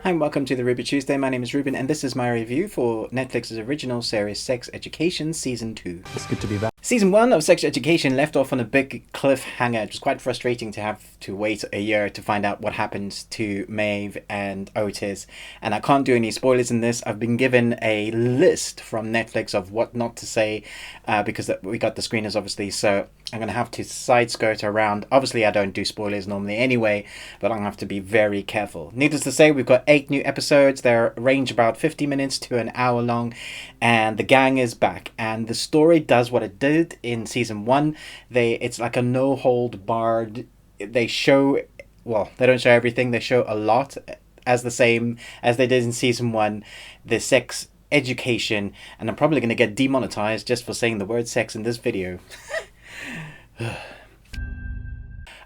Hi and welcome to the Ruby Tuesday. My name is Ruben and this is my review for Netflix's original series Sex Education Season 2. It's good to be back. Season 1 of Sex Education left off on a big cliffhanger. It was quite frustrating to have to wait a year to find out what happened to Maeve and Otis. And I can't do any spoilers in this. I've been given a list from Netflix of what not to say because we got the screeners obviously. So I'm going to have to side skirt around. Obviously, I don't do spoilers normally anyway, but I'm going to have to be very careful. Needless to say, we've got 8 new episodes. They range about 50 minutes to an hour long, and the gang is back. And the story does what it did in Season 1. It's like a no-hold-barred. They show... Well, they don't show everything. They show a lot, as the same as they did in Season 1. The sex education, and I'm probably going to get demonetized just for saying the word sex in this video.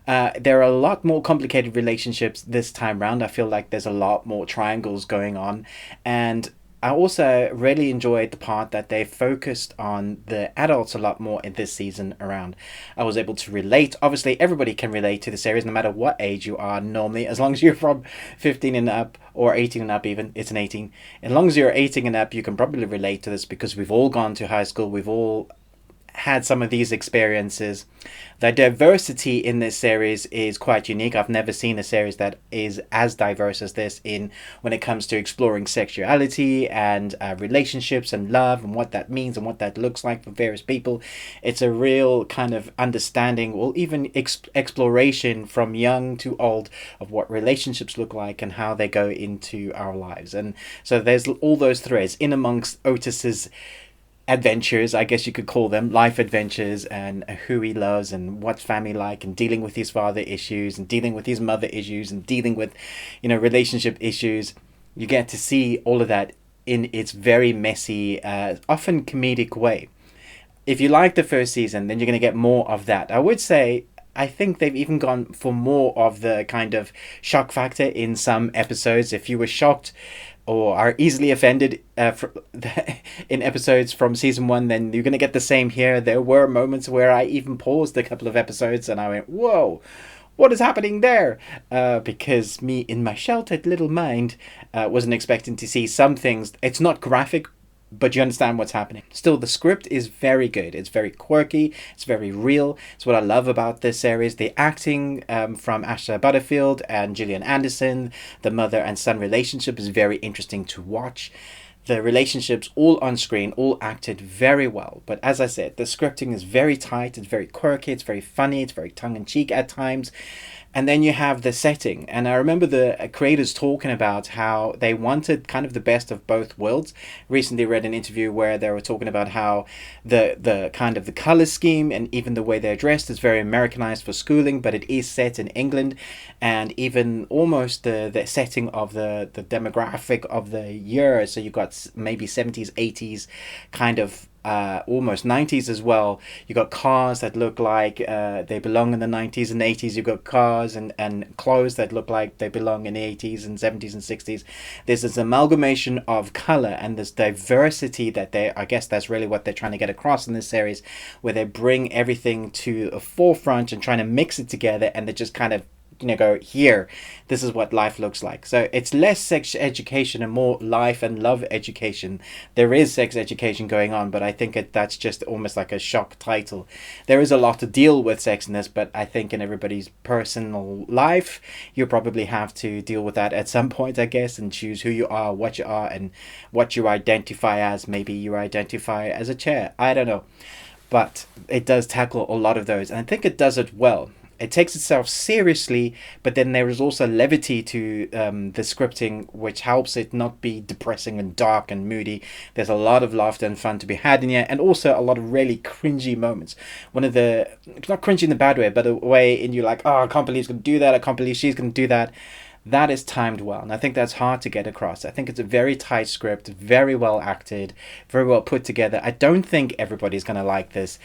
There are a lot more complicated relationships this time round. I feel like there's a lot more triangles going on, and I also really enjoyed the part that they focused on the adults a lot more in this season around. I was able to relate. Obviously, everybody can relate to the series no matter what age you are normally, as long as you're from 15 and up or 18 and up even. It's an 18. As long as you're 18 and up, you can probably relate to this because we've all gone to high school. We've all had some of these experiences. The diversity in this series is quite unique. I've never seen a series that is as diverse as this in when it comes to exploring sexuality and relationships and love and what that means and what that looks like for various people. It's a real kind of understanding, or even exploration from young to old, of what relationships look like and how they go into our lives. And so there's all those threads in amongst Otis'S adventures, I guess you could call them, life adventures, and who he loves and what's family like, and dealing with his father issues and dealing with his mother issues and dealing with, relationship issues. You get to see all of that in its very messy, often comedic way. If you like the first season, then you're going to get more of that. I would say I think they've even gone for more of the kind of shock factor in some episodes. If you were shocked or are easily offended in episodes from Season 1, then you're going to get the same here. There were moments where I even paused a couple of episodes and I went, whoa, what is happening there? Because me, in my sheltered little mind, wasn't expecting to see some things. It's not graphic, but you understand what's happening. Still, the script is very good. It's very quirky. It's very real. It's what I love about this series. The acting from Asha Butterfield and Gillian Anderson, the mother and son relationship, is very interesting to watch. The relationships all on screen, all acted very well. But as I said, the scripting is very tight. It's very quirky. It's very funny. It's very tongue-in-cheek at times. And then you have the setting. And I remember the creators talking about how they wanted kind of the best of both worlds. Recently read an interview where they were talking about how the kind of the color scheme and even the way they're dressed is very Americanized for schooling, but it is set in England. And even almost the setting of the demographic of the year. So you've got maybe 70s, 80s kind of almost 90s as well. You got cars that look like they belong in the 90s and 80s. You've got cars and clothes that look like they belong in the 80s and 70s and 60s. There's this amalgamation of color and this diversity that I guess that's really what they're trying to get across in this series, where they bring everything to a forefront and trying to mix it together, and they just kind of go, here, this is what life looks like. So it's less sex education and more life and love education. There is sex education going on, but I think that's just almost like a shock title. There is a lot to deal with sex in this, but I think in everybody's personal life, you probably have to deal with that at some point, I guess, and choose who you are, and what you identify as. Maybe you identify as a chair. I don't know. But it does tackle a lot of those, and I think it does it well. It takes itself seriously, but then there is also levity to the scripting, which helps it not be depressing and dark and moody. There's a lot of laughter and fun to be had in here, and also a lot of really cringy moments. One of the, not cringy in the bad way, but a way in you like, oh, I can't believe he's going to do that. I can't believe she's going to do that. That is timed well, and I think that's hard to get across. I think it's a very tight script, very well acted, very well put together. I don't think everybody's going to like this.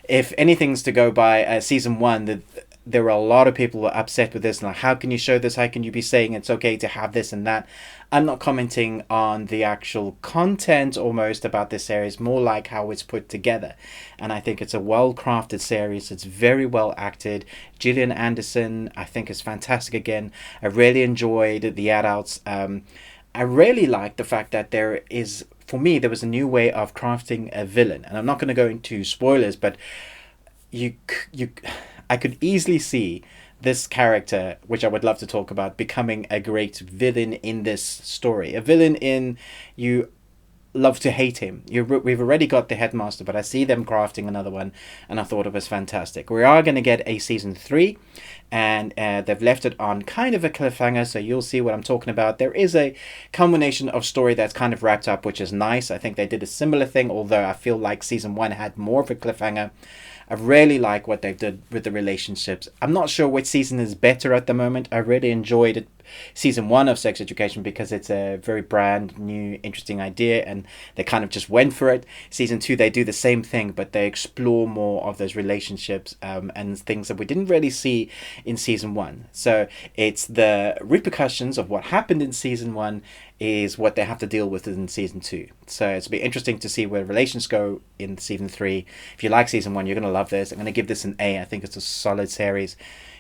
If anything's to go by Season 1, there were a lot of people who were upset with this, like, how can you show this? How can you be saying it's okay to have this and that? I'm not commenting on the actual content almost about this series, more like how it's put together. And I think it's a well-crafted series. It's very well acted. Gillian Anderson, I think, is fantastic again. I really enjoyed the adults. I really like the fact that for me, there was a new way of crafting a villain. And I'm not going to go into spoilers, but I could easily see this character, which I would love to talk about, becoming a great villain in this story. A villain in you love to hate him. We've already got the headmaster, but I see them crafting another one, and I thought it was fantastic. We are going to get a season 3, and they've left it on kind of a cliffhanger, so you'll see what I'm talking about. There is a combination of story that's kind of wrapped up, which is nice. I think they did a similar thing, although I feel like season 1 had more of a cliffhanger. I really like what they've done with the relationships. I'm not sure which season is better at the moment. I really enjoyed it, season 1 of Sex Education, because it's a very brand new, interesting idea, and they kind of just went for it. Season 2, they do the same thing, but they explore more of those relationships and things that we didn't really see in season 1. So it's the repercussions of what happened in season 1 is what they have to deal with in season 2. So it's be interesting to see where relations go in season 3. If you like season 1, you're going to love this. I'm going to give this an A. I think it's a solid series,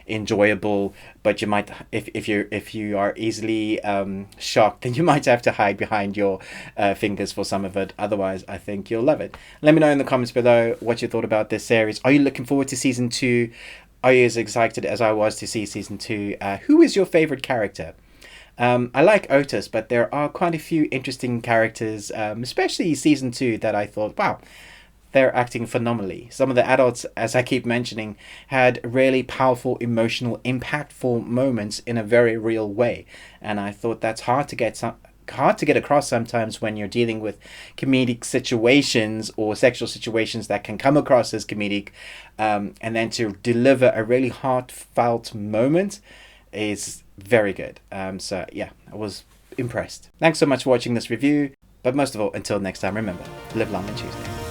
enjoyable, but you might, if you are easily shocked, then you might have to hide behind your fingers for some of it. Otherwise, I think you'll love it. Let me know in the comments below what you thought about this series. Are you looking forward to season 2? Are you as excited as I was to see season 2? Who is your favorite character? I like Otis, but there are quite a few interesting characters, especially season 2, that I thought, wow, they're acting phenomenally. Some of the adults, as I keep mentioning, had really powerful, emotional, impactful moments in a very real way. And I thought that's hard to get across sometimes when you're dealing with comedic situations or sexual situations that can come across as comedic, and then to deliver a really heartfelt moment is very good. So yeah, I was impressed. Thanks so much for watching this review, but most of all, until next time, remember, live long and Tuesday.